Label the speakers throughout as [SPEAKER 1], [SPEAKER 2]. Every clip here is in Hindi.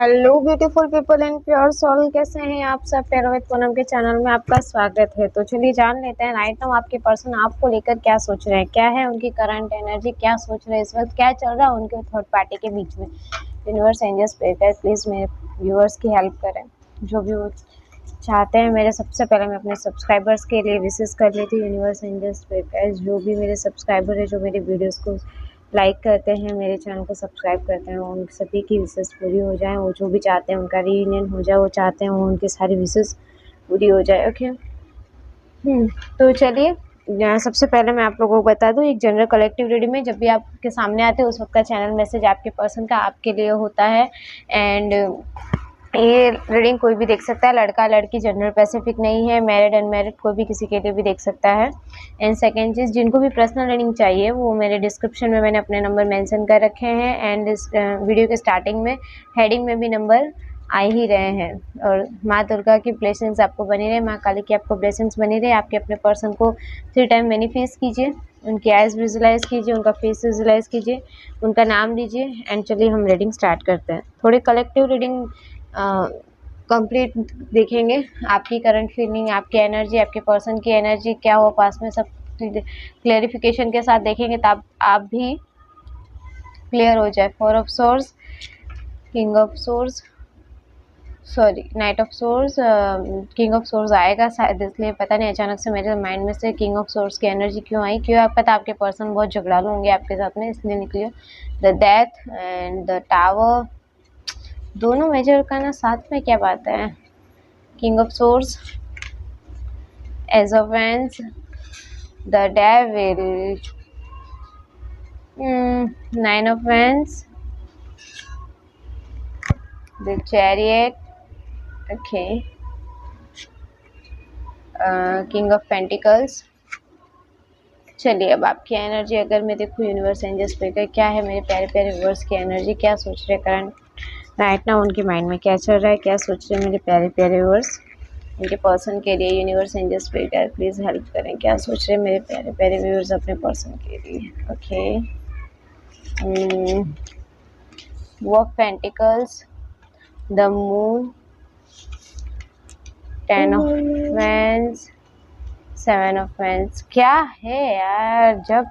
[SPEAKER 1] Hello beautiful people and pure soul, कैसे हैं आप सब। पैरोवित पूनम के चैनल में आपका स्वागत है। तो चलिए जान लेते हैं राइट नाउ आपके पर्सन आपको लेकर क्या सोच रहे हैं, क्या है उनकी करंट एनर्जी, क्या सोच रहे हैं इस वक्त, क्या चल रहा है उनके थर्ड पार्टी के बीच में। यूनिवर्स एंजल्स प्रेयर प्लीज मेरे व्यूअर्स की हेल्प करें, जो भी वो चाहते हैं। मेरे सबसे पहले मैं अपने सब्सक्राइबर्स के लिए विशेष कर लेती हूँ। यूनिवर्स एंजल्स प्रेयर, जो भी मेरे सब्सक्राइबर है, जो मेरे वीडियोज़ को लाइक करते हैं, मेरे चैनल को सब्सक्राइब करते हैं, उन सभी की विशेष पूरी हो जाए। वो जो भी चाहते हैं उनका रीयूनियन हो जाए, वो चाहते हैं वो उनकी सारी विशेष पूरी हो जाए। ओके। तो चलिए सबसे पहले मैं आप लोगों को बता दूं, एक जनरल कलेक्टिव रीडिंग में जब भी आपके सामने आते हैं उस वक्त का चैनल मैसेज आपके पर्सन का आपके लिए होता है। एंड ये रीडिंग कोई भी देख सकता है, लड़का लड़की जनरल स्पेसिफिक नहीं है, मैरिड अनमैरिड कोई भी किसी के लिए भी देख सकता है। एंड सेकेंड चीज़, जिनको भी पर्सनल रीडिंग चाहिए वो मेरे डिस्क्रिप्शन में मैंने अपने नंबर मेंशन कर रखे हैं। एंड इस वीडियो के स्टार्टिंग में हेडिंग में भी नंबर आ ही रहे हैं। और माँ दुर्गा की ब्लेसिंग्स आपको बनी रहे, माँ काली की आपको ब्लेसिंग्स बनी रहे। आपके अपने पर्सन को 3 टाइम मैनिफेस्ट कीजिए, उनकी आइज विजुलाइज कीजिए, उनका फेस विजुलाइज कीजिए, उनका नाम लीजिए। एंड चलिए हम रीडिंग स्टार्ट करते हैं। थोड़ी कलेक्टिव रीडिंग कंप्लीट देखेंगे, आपकी करंट फीलिंग, आपकी एनर्जी, आपके पर्सन की एनर्जी क्या हो पास में, सब क्लेरिफिकेशन के साथ देखेंगे तब आप भी क्लियर हो जाए। 4 of swords, king of source, sorry night of swords, king of source आएगा शायद, इसलिए पता नहीं अचानक से मेरे माइंड में से किंग ऑफ सोर्स की एनर्जी क्यों आई, क्यों आप पता आपके पर्सन बहुत झगड़ालू होंगे आपके साथ में, इसलिए निकलियो। The death and the tower, दोनों मेजर का ना साथ में, क्या बात है। King of swords, ace of wands, the devil, 9 of wands, the chariot, okay, king of pentacles. चलिए अब आपकी एनर्जी अगर मैं देखूँ यूनिवर्स एंजल्स पे क्या है, मेरे प्यारे प्यारे व्यूअर्स की एनर्जी क्या सोच रहे करंट राइट ना, उनके माइंड में क्या चल रहा है, क्या सोच रहे हैं मेरे प्यारे प्यारे व्यूअर्स उनके पर्सन के लिए। यूनिवर्स एंजल्स पे प्लीज हेल्प करें, क्या सोच रहे हैं मेरे प्यारे प्यारे व्यूअर्स अपने पर्सन के लिए। ओके, वो of pentacles, the moon, 10 of wands, 7 of wands. क्या है यार, जब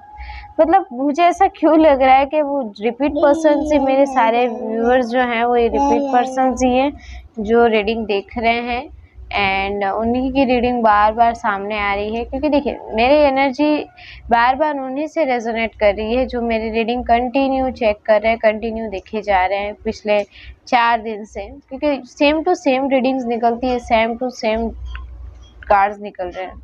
[SPEAKER 1] मतलब मुझे ऐसा क्यों लग रहा है कि वो रिपीट पर्सन से मेरे सारे व्यूअर्स जो हैं वो ये रिपीट पर्सन ही हैं जो रीडिंग देख रहे हैं। एंड उन्हीं की रीडिंग बार बार सामने आ रही है, क्योंकि देखिए मेरी एनर्जी बार बार उन्हीं से रेजोनेट कर रही है जो मेरी रीडिंग कंटिन्यू चेक कर रहे हैं, कंटिन्यू देखे जा रहे हैं पिछले 4 दिन से, क्योंकि सेम टू सेम रीडिंग्स निकलती है, सेम टू सेम कार्ड्स निकल रहे हैं।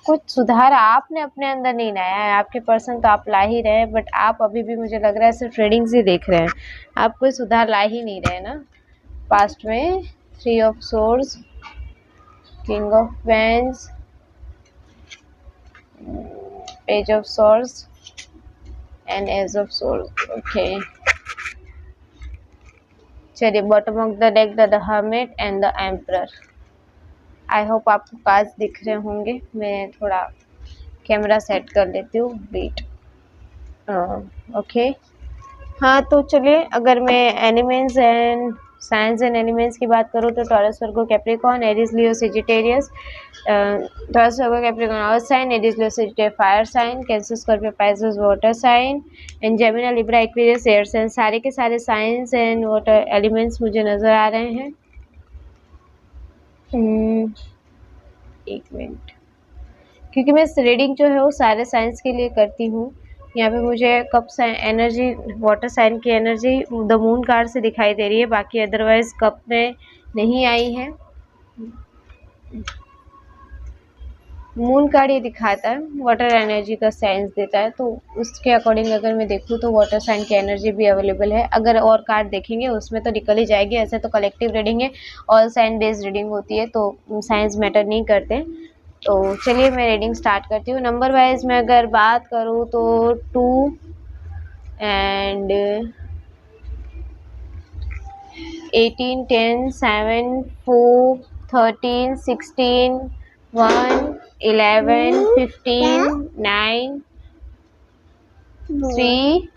[SPEAKER 1] कुछ सुधार आपने अपने अंदर नहीं लाया है, आपके पर्सन तो आप ला ही रहे हैं, बट आप अभी भी मुझे लग रहा है सिर्फ रीडिंग्स ही देख रहे हैं, आप कोई सुधार ला ही नहीं रहे ना। पास्ट में 3 of swords, king of wands, page of swords and ace of swords. Okay, चलिए bottom of the deck the hermit and the emperor. I hope आपको कार्ड्स दिख रहे होंगे, मैं थोड़ा कैमरा सेट कर लेती हूँ, वेट। ओके, हाँ तो चलिए अगर मैं elements and science and elements की बात करूँ तो Taurus, Virgo, Capricorn, Aries, Leo, Sagittarius. Taurus, Virgo, Capricorn earth sign, Aries, Leo, Sagittarius fire sign, Cancer, Scorpio, Pisces water sign, and Gemini, Libra, Aquarius air sign. सारे के सारे साइंस एंड वाटर एलिमेंट्स मुझे नज़र आ रहे हैं। एक मिनट, क्योंकि मैं रीडिंग जो है वो सारे साइंस के लिए करती हूँ। यहाँ पे मुझे कप एनर्जी, वाटर साइन की एनर्जी द मून कार्ड से दिखाई दे रही है, बाकी अदरवाइज कप में नहीं आई है। मून कार्ड ये दिखाता है वाटर एनर्जी का साइंस देता है, तो उसके अकॉर्डिंग अगर मैं देखूँ तो वाटर साइन की एनर्जी भी अवेलेबल है। अगर और कार्ड देखेंगे उसमें तो निकल ही जाएगी, ऐसे तो कलेक्टिव रीडिंग है, ऑल साइन बेस्ड रीडिंग होती है, तो साइंस मैटर नहीं करते। तो चलिए मैं रीडिंग स्टार्ट करती हूँ। नंबर वाइज मैं अगर बात करूँ तो 2 एंड 18, 10, 7, 4, 13, 16, 1, 11, 15, 9, 3,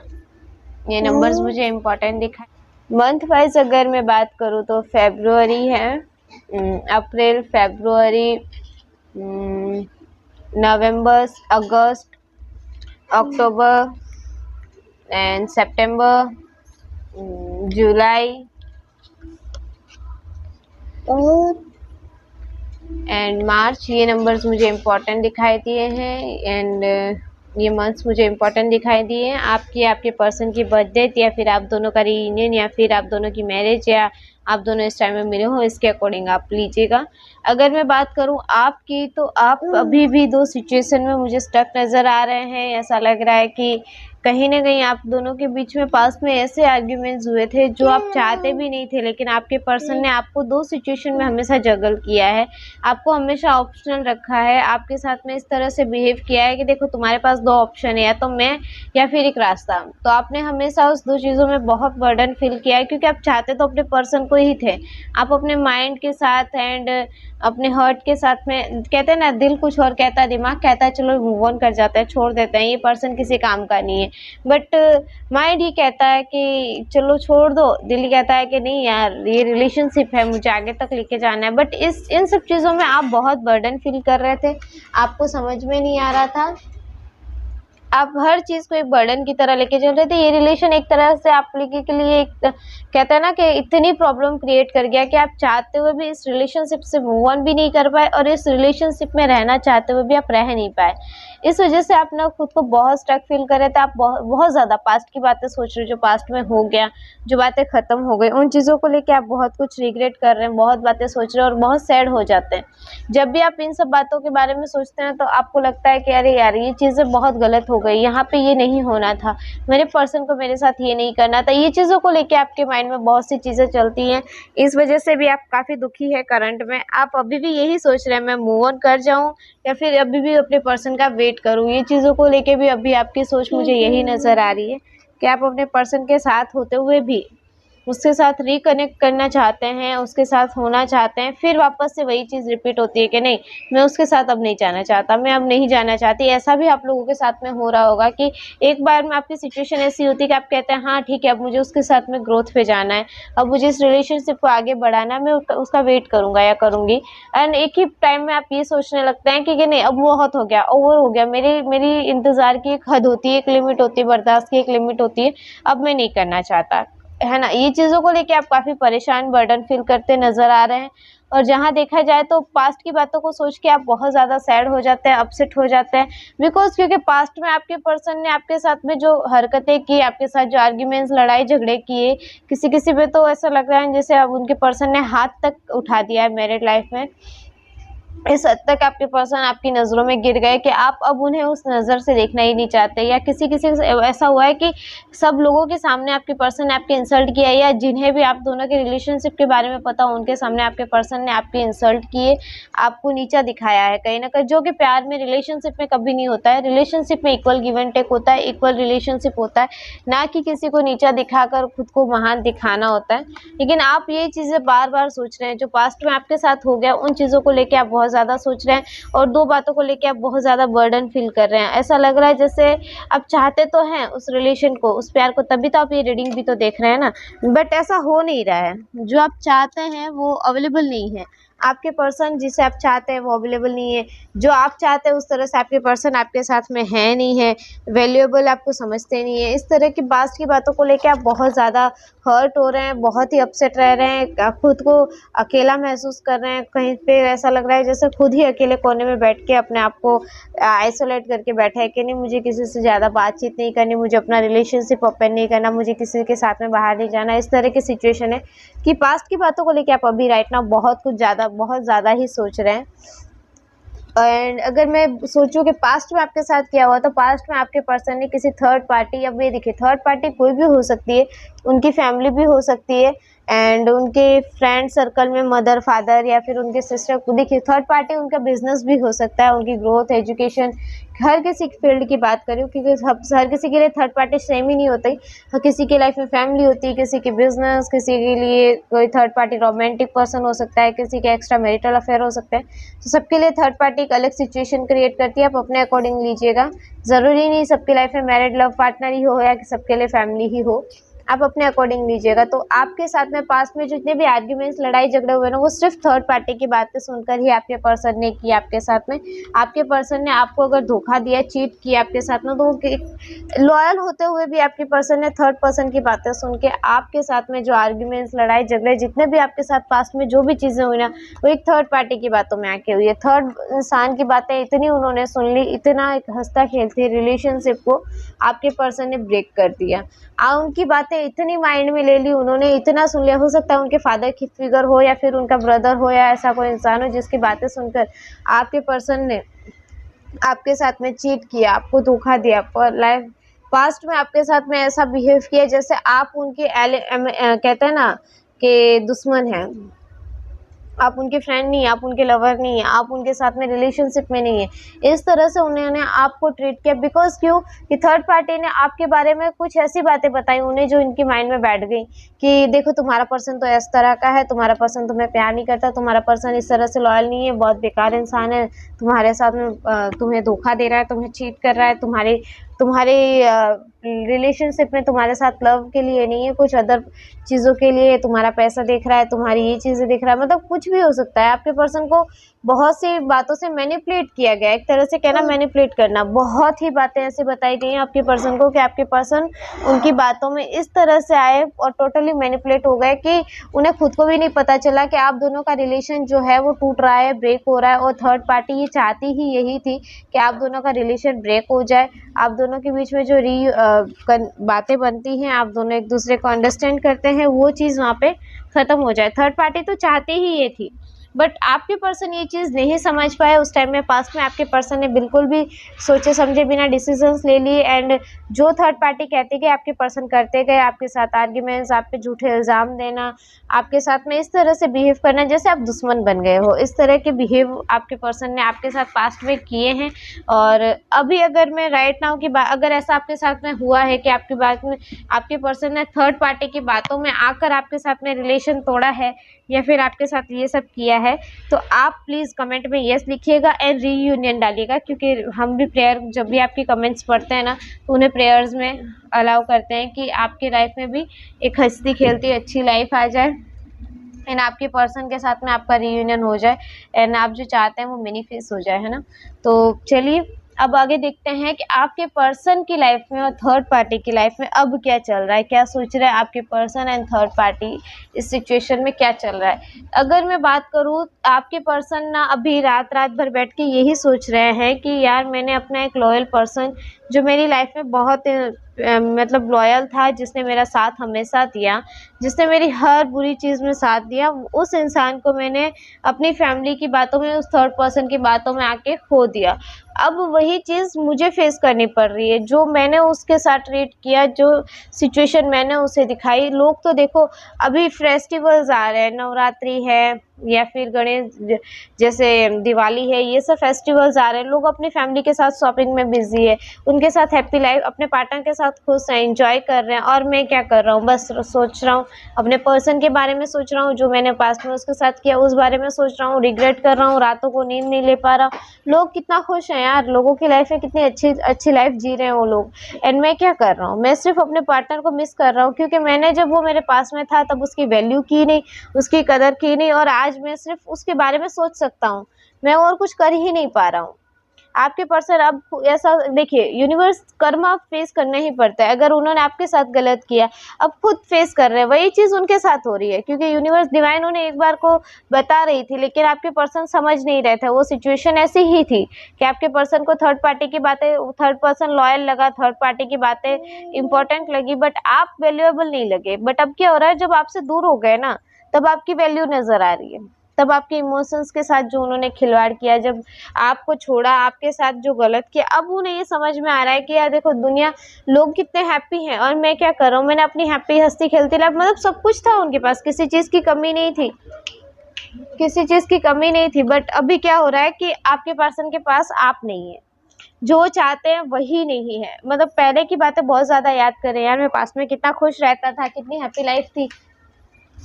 [SPEAKER 1] ये नंबर्स मुझे इम्पोर्टेंट दिखाए। मंथ वाइज अगर मैं बात करूँ तो फेब्रुअरी है, April, February, November, August, October and September, July and March. ये नंबर्स मुझे इम्पोर्टेंट दिखाई दिए हैं एंड ये मंथ्स मुझे इम्पोर्टेंट दिखाई दिए हैं। आपके पर्सन की बर्थ डेट या फिर आप दोनों का रीयूनियन या फिर आप दोनों की मैरिज या आप दोनों इस टाइम में मिले हो, इसके अकॉर्डिंग आप लीजिएगा। अगर मैं बात करूं आपकी, तो आप अभी भी दो सिचुएशन में मुझे स्टक नज़र आ रहे हैं। ऐसा लग रहा है कि कहीं ना कहीं आप दोनों के बीच में पास में ऐसे आर्ग्यूमेंट्स हुए थे जो आप चाहते भी नहीं थे, लेकिन आपके पर्सन ने आपको दो सिचुएशन में हमेशा जगल किया है, आपको हमेशा ऑप्शनल रखा है, आपके साथ में इस तरह से बिहेव किया है कि देखो तुम्हारे पास दो ऑप्शन है, या तो मैं या फिर एक रास्ता। तो आपने हमेशा उस दो चीज़ों में बहुत बर्डन फील किया है, क्योंकि आप चाहते तो अपने पर्सन को ही थे। आप अपने माइंड के साथ एंड अपने हर्ट के साथ में, कहते हैं ना दिल कुछ और कहता है, दिमाग कहता है चलो मूव ऑन कर जाता है, छोड़ देते हैं, ये पर्सन किसी काम का नहीं है, बट माइंड ही कहता है कि चलो छोड़ दो, दिल कहता है कि नहीं यार ये रिलेशनशिप है, मुझे आगे तक लेके जाना है। बट इन सब चीज़ों में आप बहुत बर्डन फील कर रहे थे, आपको समझ में नहीं आ रहा था, आप हर चीज़ को एक बर्डन की तरह लेके चल रहे थे। ये रिलेशन एक तरह से आप लोगों के लिए एक, कहते हैं ना कि इतनी प्रॉब्लम क्रिएट कर गया कि आप चाहते हुए भी इस रिलेशनशिप से मूव ऑन भी नहीं कर पाए और इस रिलेशनशिप में रहना चाहते हुए भी आप रह नहीं पाए। इस वजह से आप ना खुद को बहुत स्टक फील कर रहे थे। आप बहुत ज़्यादा पास्ट की बातें सोच रहे हो, जो पास्ट में हो गया, जो बातें ख़त्म हो गई, उन चीज़ों को लेके आप बहुत कुछ रिग्रेट कर रहे हैं, बहुत बातें सोच रहे हैं और बहुत सैड हो जाते हैं। जब भी आप इन सब बातों के बारे में सोचते हैं तो आपको लगता है कि अरे यार ये चीज़ें बहुत गलत हो गई, यहाँ पे ये नहीं होना था, मेरे पर्सन को मेरे साथ ये नहीं करना था। ये चीज़ों को लेके आपके माइंड में बहुत सी चीज़ें चलती हैं, इस वजह से भी आप काफ़ी दुखी है करंट में। आप अभी भी यही सोच रहे हैं मैं मूव ऑन कर जाऊँ या फिर अभी भी अपने पर्सन का वेट करूँ। ये चीज़ों को लेके भी अभी आपकी सोच मुझे यही नज़र आ रही है कि आप अपने पर्सन के साथ होते हुए भी उसके साथ रिकनेक्ट करना चाहते हैं, उसके साथ होना चाहते हैं, फिर वापस से वही चीज़ रिपीट होती है कि नहीं मैं उसके साथ अब नहीं जाना चाहता, मैं अब नहीं जाना चाहती। ऐसा भी आप लोगों के साथ में हो रहा होगा कि एक बार में आपकी सिचुएशन ऐसी होती है कि आप कहते हैं हाँ ठीक है अब मुझे उसके साथ में ग्रोथ पे जाना है, अब मुझे इस रिलेशनशिप को आगे बढ़ाना है, मैं उसका वेट करूँगा या करूँगी। एंड एक ही टाइम में आप ये सोचने लगते हैं कि नहीं अब बहुत हो गया, ओवर हो गया, मेरी इंतज़ार की एक हद होती है, एक लिमिट होती है, बर्दाश्त की एक लिमिट होती है, अब मैं नहीं करना चाहता, है ना। ये चीज़ों को लेके आप काफ़ी परेशान, बर्डन फील करते नज़र आ रहे हैं। और जहाँ देखा जाए तो पास्ट की बातों को सोच के आप बहुत ज़्यादा सैड हो जाते हैं, अपसेट हो जाते हैं, बिकॉज़ क्योंकि पास्ट में आपके पर्सन ने आपके साथ में जो हरकतें की, आपके साथ जो आर्ग्यूमेंट्स, लड़ाई झगड़े किए, किसी पे तो ऐसा लग रहा है जैसे अब उनके पर्सन ने हाथ तक उठा दिया है मैरिड लाइफ में। इस हद तक आपके पर्सन आपकी नज़रों में गिर गए कि आप अब उन्हें उस नज़र से देखना ही नहीं चाहते, या किसी से ऐसा हुआ है कि सब लोगों के सामने आपके पर्सन ने आपकी इंसल्ट किया है, या जिन्हें भी आप दोनों के रिलेशनशिप के बारे में पता हो उनके सामने आपके पर्सन ने आपकी इंसल्ट किए, आपको नीचा दिखाया है कहीं ना कहीं, जो कि प्यार में, रिलेशनशिप में कभी नहीं होता है। रिलेशनशिप में इक्वल गिव एंड टेक होता है, इक्वल रिलेशनशिप होता है, ना कि किसी को नीचा दिखाकर खुद को महान दिखाना होता है। लेकिन आप ये चीज़ें बार बार सोच रहे हैं, जो पास्ट में आपके साथ हो गया उन चीज़ों को लेकर आप बहुत ज़्यादा सोच रहे हैं और दो बातों को लेके आप बहुत ज़्यादा बर्डन फील कर रहे हैं। ऐसा लग रहा है जैसे आप चाहते तो हैं उस रिलेशन को, उस प्यार को, तभी तो आप ये रीडिंग भी तो देख रहे हैं ना, बट ऐसा हो नहीं रहा है। जो आप चाहते हैं वो अवेलेबल नहीं है, आपके पर्सन जिसे आप चाहते हैं वो अवेलेबल नहीं है, जो आप चाहते हैं उस तरह से आपके पर्सन आपके साथ में है नहीं है, वैल्यूएबल आपको समझते नहीं है। इस तरह की पास्ट की बातों को लेके आप बहुत ज़्यादा हर्ट हो रहे हैं, बहुत ही अपसेट रह रहे हैं, खुद को अकेला महसूस कर रहे हैं, कहीं पे ऐसा लग रहा है जैसे खुद ही अकेले कोने में बैठ के अपने आप को आइसोलेट करके बैठे हैं कि नहीं मुझे किसी से ज़्यादा बातचीत नहीं करनी, मुझे अपना रिलेशनशिप ओपन नहीं करना, मुझे किसी के साथ में बाहर नहीं जाना। इस तरह की सिचुएशन है कि पास्ट की बातों को लेके आप अभी राइट नाउ बहुत ज़्यादा ही सोच रहे हैं। एंड अगर मैं सोचूं कि पास्ट में आपके साथ क्या हुआ, तो पास्ट में आपके पर्सन ने किसी थर्ड पार्टी, अब ये देखिए थर्ड पार्टी कोई भी हो सकती है, उनकी फैमिली भी हो सकती है एंड उनके फ्रेंड सर्कल में मदर, फादर या फिर उनके सिस्टर को, देखिए थर्ड पार्टी उनका बिजनेस भी हो सकता है, उनकी ग्रोथ, एजुकेशन, हर किसी फील्ड की बात करूँ, क्योंकि हर किसी के लिए थर्ड पार्टी सेम ही नहीं होती। हर किसी के लाइफ में फैमिली होती है, किसी की बिजनेस, किसी के लिए कोई थर्ड पार्टी रोमांटिक पर्सन हो सकता है, किसी के एक्स्ट्रा मैरिटल अफेयर हो सकता है। तो सबके लिए थर्ड पार्टी एक अलग सिचुएशन क्रिएट करती है, आप अपने अकॉर्डिंग लीजिएगा। ज़रूरी नहीं सबकी लाइफ में मैरिड लव पार्टनर ही हो या कि सबके लिए फैमिली ही हो। आप अपने अकॉर्डिंग लीजिएगा। तो आपके साथ में पास्ट में जितने भी आर्ग्यूमेंट्स, लड़ाई झगड़े हुए ना, वो सिर्फ थर्ड पार्टी की बातें सुनकर ही आपके पर्सन ने किया आपके साथ में। आपके पर्सन ने आपको अगर धोखा दिया, चीट किया आपके साथ में, तो लॉयल होते हुए भी आपके पर्सन ने थर्ड पर्सन की बातें सुन के आपके साथ में जो आर्ग्यूमेंट्स, लड़ाई झगड़े जितने भी आपके साथ पास्ट में जो भी चीज़ें हुई ना, वो एक थर्ड पार्टी की बातों में आके हुई है। थर्ड इंसान की बातें इतनी उन्होंने सुन ली, इतना एक हंसता खेलती रिलेशनशिप को आपके पर्सन ने ब्रेक कर दिया। उनकी बातें इतनी माइंड में ले ली उन्होंने, इतना सुन लिया। हो सकता है उनके फादर की फिगर हो या फिर उनका ब्रदर हो या ऐसा कोई इंसान हो जिसकी बातें सुनकर आपके पर्सन ने आपके साथ में चीट किया, आपको धोखा दिया, लाइफ पास्ट में आपके साथ में ऐसा बिहेव किया जैसे आप उनके कहते हैं ना कि दुश्मन हैं। आप उनके फ्रेंड नहीं है, आप उनके लवर नहीं है, आप उनके साथ में रिलेशनशिप में नहीं है। इस तरह से उन्होंने आपको ट्रीट किया। बिकॉज क्यों कि थर्ड पार्टी ने आपके बारे में कुछ ऐसी बातें बताई उन्हें जो इनकी माइंड में बैठ गई कि देखो तुम्हारा पर्सन तो इस तरह का है, तुम्हारा पर्सन तुम्हें प्यार नहीं करता, तुम्हारा पर्सन इस तरह से लॉयल नहीं है, बहुत बेकार इंसान है, तुम्हारे साथ में तुम्हें धोखा दे रहा है, तुम्हें चीट कर रहा है, तुम्हारे रिलेशनशिप में तुम्हारे साथ लव के लिए नहीं है, कुछ अदर चीज़ों के लिए तुम्हारा पैसा देख रहा है, तुम्हारी ये चीज़ें देख रहा है। मतलब कुछ भी हो सकता है। आपके पर्सन को बहुत सी बातों से मैनिपुलेट किया गया, एक तरह से कहना मैनिपुलेट करना। बहुत ही बातें ऐसे बताई गई हैं आपके पर्सन को कि आपके पर्सन उनकी बातों में इस तरह से आए और टोटली मैनिपुलेट हो गए कि उन्हें खुद को भी नहीं पता चला कि आप दोनों का रिलेशन जो है वो टूट रहा है, ब्रेक हो रहा है। और थर्ड पार्टी ये चाहती ही यही थी कि आप दोनों का रिलेशन ब्रेक हो जाए, आप दोनों के बीच में जो बातें बनती हैं, आप दोनों एक दूसरे को अंडरस्टैंड करते हैं, वो चीज़ वहाँ पे ख़त्म हो जाए। थर्ड पार्टी तो चाहती ही ये थी, बट आपके पर्सन ये चीज़ नहीं समझ पाए उस टाइम में। पास्ट में आपके पर्सन ने बिल्कुल भी सोचे समझे बिना डिसीजंस ले लिए, एंड जो थर्ड पार्टी कहते गए आपके पर्सन करते गए। आपके साथ आर्ग्यूमेंट्स, आप पे झूठे इल्ज़ाम देना, आपके साथ में इस तरह से बिहेव करना जैसे आप दुश्मन बन गए हो। इस तरह के बिहेव आपके पर्सन ने आपके साथ पास्ट में किए हैं। और अभी अगर मैं राइट नाउ की बात, अगर ऐसा आपके साथ में हुआ है कि आपकी बात में आपके पर्सन ने थर्ड पार्टी की बातों में आकर आपके साथ में रिलेशन तोड़ा है या फिर आपके साथ ये सब किया है, तो आप प्लीज़ कमेंट में यस लिखिएगा एंड रीयूनियन डालिएगा। क्योंकि हम भी प्रेयर, जब भी आपकी कमेंट्स पढ़ते हैं ना, तो उन्हें प्रेयर्स में अलाउ करते हैं कि आपकी लाइफ में भी एक हंसती खेलती अच्छी लाइफ आ जाए एंड आपके पर्सन के साथ में आपका रीयूनियन हो जाए एंड आप जो चाहते हैं वो मैनिफेस्ट हो जाए, है ना। तो चलिए अब आगे देखते हैं कि आपके पर्सन की लाइफ में और थर्ड पार्टी की लाइफ में अब क्या चल रहा है, क्या सोच रहा है आपके पर्सन एंड थर्ड पार्टी, इस सिचुएशन में क्या चल रहा है। अगर मैं बात करूँ, आपके पर्सन ना अभी रात भर बैठ के यही सोच रहे हैं कि यार मैंने अपना एक लॉयल पर्सन जो मेरी लाइफ में बहुत मतलब लॉयल था, जिसने मेरा साथ हमेशा दिया, जिसने मेरी हर बुरी चीज़ में साथ दिया, उस इंसान को मैंने अपनी फैमिली की बातों में, उस थर्ड पर्सन की बातों में आके खो दिया। अब वही चीज़ मुझे फेस करनी पड़ रही है, जो मैंने उसके साथ ट्रीट किया, जो सिचुएशन मैंने उसे दिखाई। लोग तो देखो अभी फेस्टिवल्स आ रहे हैं, नवरात्रि है या फिर गणेश जैसे दिवाली है, ये सब फेस्टिवल्स आ रहे हैं, लोग अपनी फैमिली के साथ शॉपिंग में बिजी है, उनके साथ हैप्पी लाइफ अपने पार्टनर के साथ खुश हैं, एंजॉय कर रहे हैं। और मैं क्या कर रहा हूँ, बस सोच रहा हूँ अपने पर्सन के बारे में, सोच रहा हूँ जो मैंने पास्ट में उसके साथ किया उस बारे में सोच रहा हूँ, रिग्रेट कर रहा हूँ, रातों को नींद नहीं ले पा रहा। लोग कितना खुश हैं यार, लोगों की लाइफ में कितनी अच्छी लाइफ जी रहे हैं वो लोग, एंड मैं क्या कर रहा हूँ, मैं सिर्फ अपने पार्टनर को मिस कर रहा हूँ। क्योंकि मैंने जब वो मेरे पास में था तब उसकी वैल्यू की नहीं, उसकी कदर की नहीं, और आज मैं सिर्फ उसके बारे में सोच सकता हूँ, मैं और कुछ कर ही नहीं पा रहा हूँ। आपके पर्सन अब ऐसा देखिए, यूनिवर्स कर्मा फेस करना ही पड़ता है। अगर उन्होंने आपके साथ गलत किया, अब खुद फेस कर रहे हैं, वही चीज़ उनके साथ हो रही है। क्योंकि यूनिवर्स डिवाइन उन्हें एक बार को बता रही थी, लेकिन आपके पर्सन समझ नहीं रहे थे। वो सिचुएशन ऐसी ही थी कि आपके पर्सन को थर्ड पार्टी की बातें, थर्ड पर्सन लॉयल लगा, थर्ड पार्टी की बातें इंपॉर्टेंट लगी, बट आप वैल्यूएबल नहीं लगे। बट अब क्या हो रहा है, जब आपसे दूर हो गए ना, तब आपकी वैल्यू नज़र आ रही है, तब आपके इमोशंस के साथ जो उन्होंने खिलवाड़ किया, जब आपको छोड़ा, आपके साथ जो गलत किया, अब उन्हें ये समझ में आ रहा है कि यार देखो दुनिया, लोग कितने हैप्पी हैं और मैं क्या कर रहा हूँ। मैंने अपनी हैप्पी हंसती खेलती लाइफ, मतलब सब कुछ था उनके पास, किसी चीज़ की कमी नहीं थी, किसी चीज़ की कमी नहीं थी। बट अभी क्या हो रहा है कि आपके पर्सन के पास आप नहीं है, जो चाहते हैं वही नहीं है। मतलब पहले की बातें बहुत ज़्यादा याद करें यार, मैं पास में कितना खुश रहता था, कितनी हैप्पी लाइफ थी,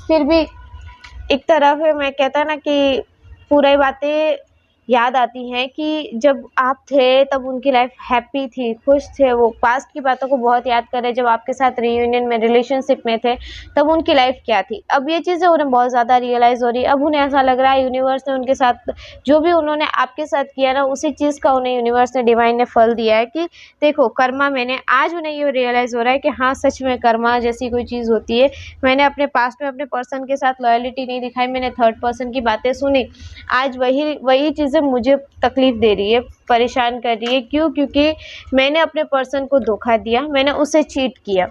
[SPEAKER 1] फिर भी एक तरफ है, मैं कहता ना कि पूरी बातें याद आती हैं कि जब आप थे तब उनकी लाइफ हैप्पी थी, खुश थे, वो पास्ट की बातों को बहुत याद कर रहे हैं, जब आपके साथ रियूनियन में रिलेशनशिप में थे तब उनकी लाइफ क्या थी। अब ये चीज़ें उन्हें बहुत ज़्यादा रियलाइज़ हो रही है। अब उन्हें ऐसा लग रहा है यूनिवर्स ने उनके साथ जो भी उन्होंने आपके साथ किया ना, उसी चीज़ का उन्हें यूनिवर्स ने, डिवाइन ने फल दिया है कि देखो कर्मा मैंने, आज उन्हें ये रियलाइज़ हो रहा है कि हाँ सच में कर्मा जैसी कोई चीज़ होती है। मैंने अपने पास्ट में अपने पर्सन के साथ लॉयल्टी नहीं दिखाई, मैंने थर्ड पर्सन की बातें सुनी, आज वही वही चीज़ें मुझे तकलीफ़ दे रही है, परेशान कर रही है। क्यों? क्योंकि मैंने अपने पर्सन को धोखा दिया, मैंने उसे चीट किया।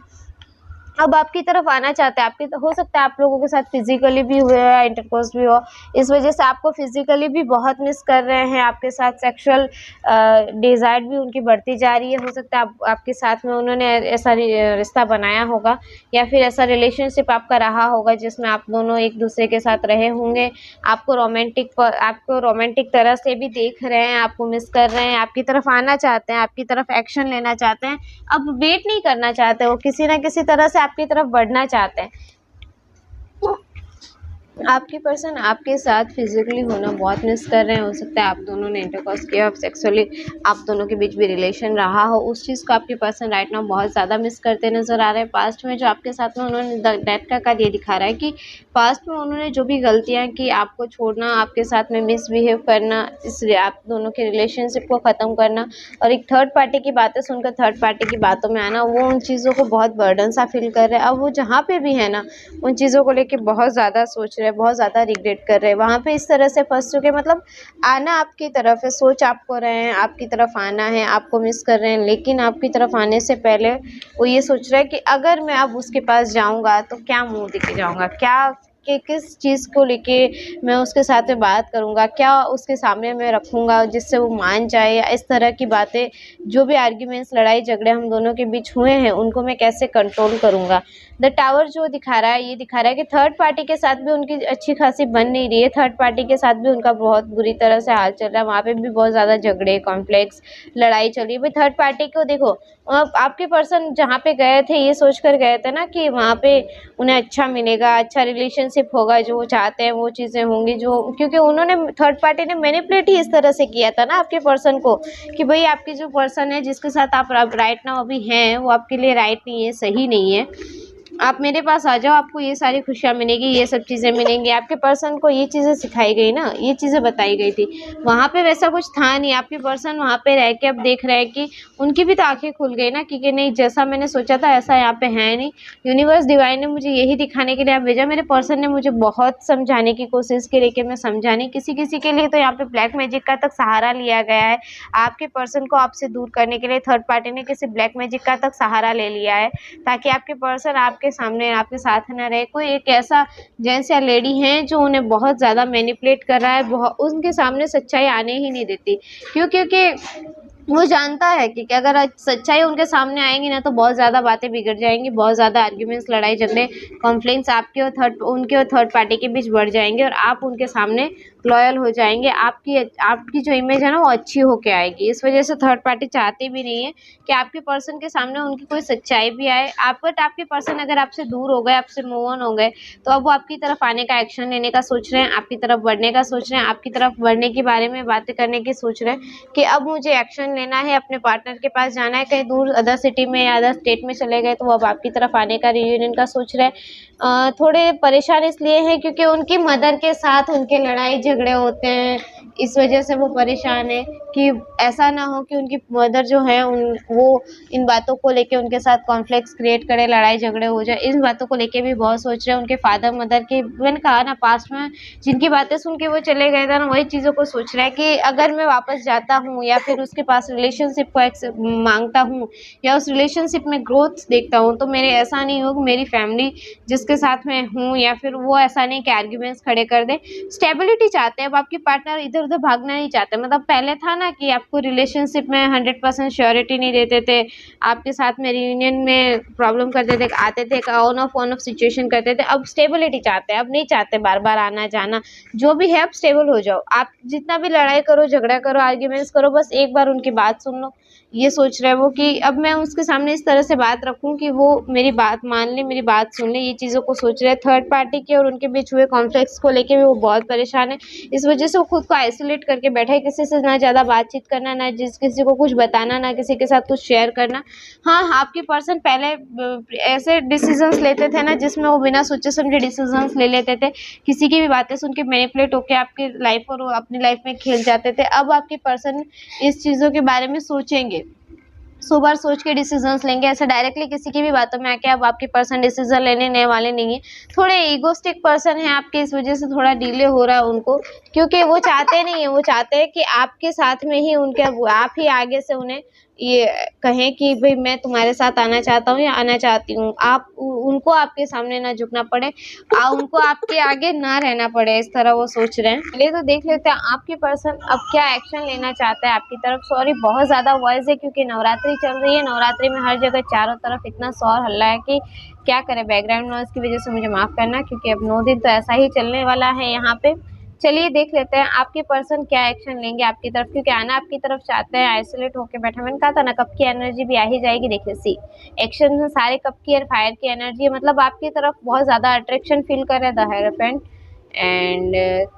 [SPEAKER 1] अब आपकी तरफ आना चाहता है, आपकी हो सकता है आप लोगों के साथ फिज़िकली भी हुए या इंटरकोर्स भी हो, इस वजह से आपको फिज़िकली भी बहुत मिस कर रहे हैं, आपके साथ सेक्सुअल डिज़ायर भी उनकी बढ़ती जा रही है। हो सकता है आपके साथ में उन्होंने ऐसा रिश्ता बनाया होगा या फिर ऐसा रिलेशनशिप आपका रहा होगा जिसमें आप दोनों एक दूसरे के साथ रहे होंगे। आपको रोमांटिक तरह से भी देख रहे हैं, आपको मिस कर रहे हैं, आपकी तरफ आना चाहते हैं, आपकी तरफ एक्शन लेना चाहते हैं। अब वेट नहीं करना चाहते, वो किसी न किसी तरह से आपकी तरफ बढ़ना चाहते हैं। आपके पर्सन आपके साथ फिज़िकली होना बहुत मिस कर रहे हैं। हो सकता है आप दोनों ने इंटरकोर्स किया, सेक्सुअली आप दोनों के बीच भी रिलेशन रहा हो, उस चीज़ को आपके पर्सन राइट नाउ बहुत ज़्यादा मिस करते नज़र आ रहे हैं। पास्ट में जो आपके साथ में उन्होंने डेथ का कार्ड ये दिखा रहा है कि पास्ट में उन्होंने जो भी गलतियाँ की, आपको छोड़ना, आपके साथ में मिसबिहेव करना, इसलिए आप दोनों के रिलेशनशिप को ख़त्म करना और एक थर्ड पार्टी की बातें सुनकर थर्ड पार्टी की बातों में आना, वो उन चीज़ों को बहुत बर्डन सा फील कर रहे हैं। अब वो जहाँ पे भी है ना, उन चीज़ों को लेके बहुत ज़्यादा सोच रहे हैं, बहुत ज़्यादा रिग्रेट कर रहे हैं। वहाँ पे इस तरह से फँस चुके हैं, मतलब आना आपकी तरफ है, सोच आपको रहे हैं, आपकी तरफ आना है, आपको मिस कर रहे हैं, लेकिन आपकी तरफ आने से पहले वो ये सोच रहा है कि अगर मैं अब उसके पास जाऊँगा तो क्या मुँह देके जाऊँगा, क्या कि किस चीज़ को लेके मैं उसके साथ में बात करूँगा, क्या उसके सामने मैं रखूँगा जिससे वो मान जाए, या इस तरह की बातें, जो भी आर्ग्यूमेंट्स, लड़ाई झगड़े हम दोनों के बीच हुए हैं उनको मैं कैसे कंट्रोल करूँगा। द टावर जो दिखा रहा है, ये दिखा रहा है कि थर्ड पार्टी के साथ भी उनकी अच्छी खासी बन नहीं रही है, थर्ड पार्टी के साथ भी उनका बहुत बुरी तरह से हाल चल रहा है, वहाँ पे भी बहुत ज़्यादा झगड़े, कॉन्फ्लिक्ट्स, लड़ाई चल रही है। भाई थर्ड पार्टी को देखो, आपके पर्सन जहाँ पे गए थे ये सोच कर गए थे ना कि वहाँ पे उन्हें अच्छा मिलेगा, अच्छा रिलेशनशिप होगा, जो वो चाहते हैं वो चीज़ें होंगी, जो क्योंकि उन्होंने थर्ड पार्टी ने मैनिपुलेट ही इस तरह से किया था ना आपके पर्सन को कि भाई आपकी जो पर्सन है जिसके साथ आप राइट नाउ अभी हैं वो आपके लिए राइट नहीं है, सही नहीं है, आप मेरे पास आ जाओ, आपको ये सारी खुशियाँ मिलेगी, ये सब चीज़ें मिलेंगी। आपके पर्सन को ये चीज़ें सिखाई गई ना, ये चीज़ें बताई गई थी। वहाँ पे वैसा कुछ था नहीं, आपके पर्सन वहाँ पे रह के अब देख रहे हैं कि उनकी भी तो आँखें खुल गई ना कि नहीं, जैसा मैंने सोचा था ऐसा यहाँ पे है नहीं। यूनिवर्स डिवाइन ने मुझे यही दिखाने के लिए आप भेजा। मेरे पर्सन ने मुझे बहुत समझाने की कोशिश की, लेकिन मैं समझा नहीं। किसी-किसी के लिए तो यहाँ पे ब्लैक मैजिक का तक सहारा लिया गया है। आपके पर्सन को आपसे दूर करने के लिए थर्ड पार्टी ने किसी ब्लैक मैजिक का तक सहारा ले लिया है, ताकि आपके पर्सन आपके सामने, आपके साथ ना रहे। कोई एक ऐसा जेंट्स या लेडी हैं जो उन्हें बहुत ज़्यादा मैनिपुलेट कर रहा है, उनके सामने सच्चाई आने ही नहीं देती। क्यों? क्योंकि वो जानता है कि अगर आज सच्चाई उनके सामने आएँगी ना तो बहुत ज़्यादा बातें बिगड़ जाएँगी, बहुत ज़्यादा आर्ग्यूमेंट्स, लड़ाई झगड़े, कॉन्फ्लिक्ट्स आपके और उनके और थर्ड पार्टी के बीच बढ़ जाएँगे और आप उनके सामने लॉयल हो जाएँगे। आपकी जो इमेज है ना वो अच्छी होके आएगी। इस वज़ह से थर्ड पार्टी चाहती भी नहीं है कि आपके पर्सन के सामने उनकी कोई सच्चाई भी आए। आपके पर्सन अगर आपसे दूर हो गए, आपसे मूव ऑन हो गए, तो अब वो आपकी तरफ आने का, एक्शन लेने का सोच रहे हैं, आपकी तरफ बढ़ने का सोच रहे हैं, आपकी तरफ बढ़ने के बारे में बातें करने की सोच रहे हैं कि अब मुझे एक्शन लेना है, अपने पार्टनर के पास जाना है, कहीं दूर अदर सिटी में या अदर स्टेट में चले गए तो वो अब आपकी तरफ आने का, रियूनियन का सोच रहे हैं। थोड़े परेशान इसलिए हैं क्योंकि उनकी मदर के साथ उनके लड़ाई झगड़े होते हैं, इस वजह से वो परेशान है कि ऐसा ना हो कि उनकी मदर जो है वो इन बातों को लेके उनके साथ कॉन्फ्लिक्ट्स क्रिएट करे, लड़ाई झगड़े हो जाए। इन बातों को लेके भी बहुत सोच रहे हैं। उनके फादर मदर की, मैंने कहा ना पास्ट में जिनकी बातें सुन के वो चले गए थे ना, वही चीज़ों को सोच रहा है कि अगर मैं वापस जाता हूँ या फिर उसके पास रिलेशनशिप को मांगता हूँ या उस रिलेशनशिप में ग्रोथ देखता हूँ, तो मेरे ऐसा नहीं हो कि मेरी फैमिली जिसके साथ मैं हूँ या फिर वो ऐसा नहीं कि आर्ग्यूमेंट्स खड़े कर दे। स्टेबिलिटी चाहते हैं। अब आपके पार्टनर इधर-उधर भागना नहीं चाहते। मतलब पहले था ना कि आपको रिलेशनशिप में 100% श्योरिटी नहीं देते थे, आपके साथ में रियूनियन में प्रॉब्लम करते थे, आते थे, ऑन ऑफ सिचुएशन करते थे। अब स्टेबिलिटी चाहते हैं, अब नहीं चाहते बार-बार आना-जाना। जो भी है आप स्टेबल हो जाओ। आप जितना भी लड़ाई करो, झगड़ा करो, आर्ग्यूमेंट्स करो, बस एक बार उनकी बात सुन लो, ये सोच रहा है वो कि अब मैं उसके सामने इस तरह से बात रखूं कि वो मेरी बात मान ले, मेरी बात सुन ले। ये चीज़ों को सोच रहे हैं। थर्ड पार्टी के और उनके बीच हुए कॉन्फ्लिक्ट्स को लेके भी वो बहुत परेशान है। इस वजह से वो खुद को आइसोलेट करके बैठा है, किसी से ना ज़्यादा बातचीत करना, ना किसी को कुछ बताना, ना किसी के साथ कुछ शेयर करना। हाँ, आपके पर्सन पहले ऐसे डिसीजंस लेते थे ना जिसमें वो बिना सोचे समझे डिसीजंस ले लेते थे, किसी की भी बातें सुन के मैनिपुलेट होकर आपकी लाइफ और अपनी लाइफ में खेल जाते थे। अब आपके पर्सन इस चीज़ों के बारे में सोचेंगे, 100 बार सोच के डिसीजंस लेंगे। ऐसे डायरेक्टली किसी की भी बातों में आके अब आपके पर्सन डिसीजन लेने वाले नहीं है। थोड़े ईगोस्टिक पर्सन है आपके, इस वजह से थोड़ा डिले हो रहा है उनको, क्योंकि वो चाहते नहीं है, वो चाहते हैं कि आपके साथ में ही उनके, आप ही आगे से उन्हें ये कहें कि भाई मैं तुम्हारे साथ आना चाहता हूँ या आना चाहती हूँ। आप उनको आपके सामने ना झुकना पड़े, उनको आपके आगे ना रहना पड़े, इस तरह वो सोच रहे हैं। चलिए तो देख लेते हैं आपके पर्सन अब क्या एक्शन लेना चाहता है आपकी तरफ। सॉरी, बहुत ज़्यादा वॉइस है क्योंकि नवरात्रि चल रही है। नवरात्रि में हर जगह चारों तरफ इतना शोर हल्ला है कि क्या करें। बैकग्राउंड नॉइज़ की वजह से मुझे माफ़ करना, क्योंकि अब 9 दिन तो ऐसा ही चलने वाला है यहाँ पे। चलिए देख लेते हैं आपके पर्सन क्या एक्शन लेंगे आपकी तरफ, क्योंकि आना आपकी तरफ चाहते हैं। आइसोलेट होके बैठा, मैंने कहा था ना कप की एनर्जी भी आ ही जाएगी। देखिए सी एक्शन में सारे कप की और फायर की एनर्जी है, मतलब आपकी तरफ बहुत ज़्यादा अट्रैक्शन फील कर रहे हैं। The hierophant and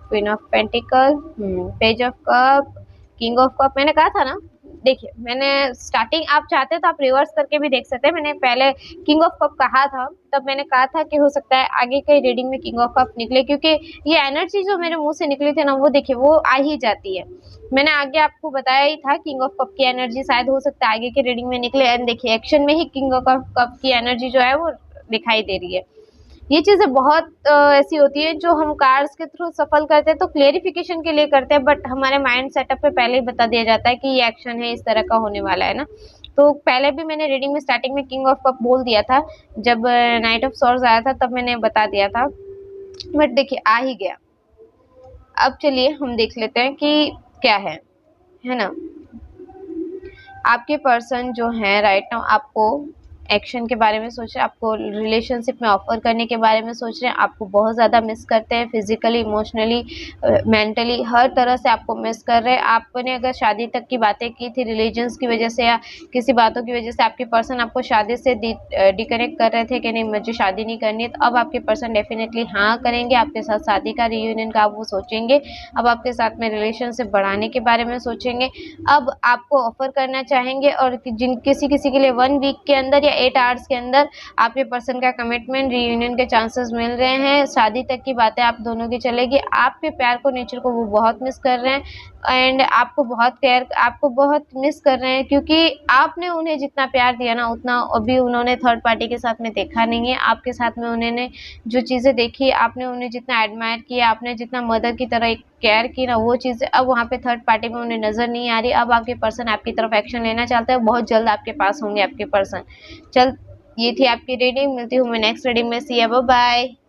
[SPEAKER 1] queen of pentacle, page of cup, king of cup. मैंने कहा था ना, देखिए मैंने स्टार्टिंग, आप चाहते तो आप रिवर्स करके भी देख सकते हैं। मैंने पहले किंग ऑफ कप कहा था, तब मैंने कहा था कि हो सकता है आगे के रीडिंग में किंग ऑफ कप निकले, क्योंकि ये एनर्जी जो मेरे मुंह से निकली थी ना, वो देखिए वो आ ही जाती है। मैंने आगे आपको बताया ही था किंग ऑफ कप की एनर्जी शायद हो सकता है आगे के रीडिंग में निकले। एंड देखिए एक्शन में ही किंग ऑफ कप की एनर्जी जो है वो दिखाई दे रही है। ये चीज़ें बहुत ऐसी होती है जो हम कार्ड्स के थ्रू सफल करते हैं तो क्लेरिफिकेशन के लिए करते हैं, बट हमारे माइंड सेटअप पे पहले ही बता दिया जाता है कि ये एक्शन है, इस तरह का होने वाला है ना। तो पहले भी मैंने रीडिंग में स्टार्टिंग में किंग ऑफ कप बोल दिया था, जब नाइट ऑफ सॉर्ड्स आया था तब मैंने बता दिया था, बट देखिए आ ही गया। अब चलिए हम देख लेते हैं कि क्या है ना। आपके पर्सन जो है राइट नाउ आपको एक्शन के बारे में सोच रहे हैं, आपको रिलेशनशिप में ऑफर करने के बारे में सोच रहे हैं, आपको बहुत ज़्यादा मिस करते हैं, फिजिकली, इमोशनली, मेंटली, हर तरह से आपको मिस कर रहे हैं। आपने अगर शादी तक की बातें की थी रिलीजन्स की वजह से या किसी बातों की वजह से आपके पर्सन आपको शादी से डिकनेक्ट कर रहे थे कि नहीं मुझे शादी नहीं करनी है, तो अब आपके पर्सन डेफिनेटली हाँ करेंगे आपके साथ शादी का, रियूनियन का वो सोचेंगे। अब आपके साथ में रिलेशनशिप बढ़ाने के बारे में सोचेंगे। अब आपको ऑफर करना चाहेंगे और किसी के लिए 1 वीक के अंदर या 8 आवर्स के अंदर आपके पर्सन का कमिटमेंट, रियूनियन के चांसेस मिल रहे हैं। शादी तक की बातें आप दोनों की चलेगी। आपके प्यार को, नेचर को वो बहुत मिस कर रहे हैं एंड आपको बहुत मिस कर रहे हैं, क्योंकि आपने उन्हें जितना प्यार दिया ना उतना अभी उन्होंने थर्ड पार्टी के साथ में देखा नहीं है। आपके साथ में उन्होंने जो चीज़ें देखी, आपने उन्हें जितना एडमायर किया, आपने जितना मदर की तरह केयर की ना, वो चीज़ें अब वहाँ पे थर्ड पार्टी में उन्हें नज़र नहीं आ रही। अब आपके पर्सन आपकी तरफ एक्शन लेना चाहते हैं, बहुत जल्द आपके पास होंगे आपके पर्सन। चल, ये थी आपकी रीडिंग, मिलती हूँ मैं नेक्स्ट रीडिंग में। सी यू, बाय बाय।